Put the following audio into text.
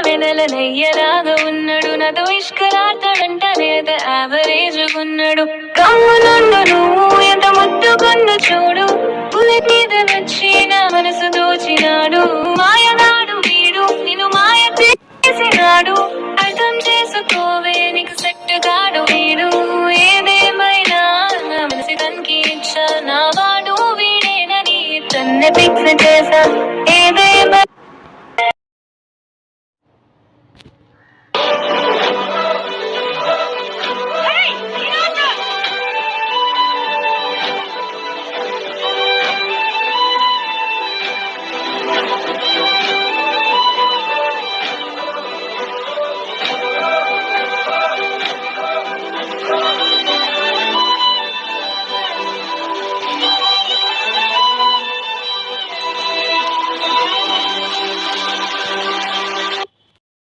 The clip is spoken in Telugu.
వెనలనయ్యలాగా ఉన్నాడు, నాతో ఇష్కలాడతాడంటనేది యావరేజ్ ఉన్నాడు. కమ్మునుండు నువ్వు ఎంత ముద్దుకొన్న చూడు, బుల్లెట్ మీద వచ్చి నా మనసు దోచినాడు. మాయనాడు వీడు నిన్ను మాయ చేసినాడు, అర్థం చేసుకోవే నీకు సెట్ గాడు వీడు. ఏదేమైనా నా మనసు తనకి ఇచ్చా, నా వాడు వీడేనని తన్నే ఫిక్స్ చేశా.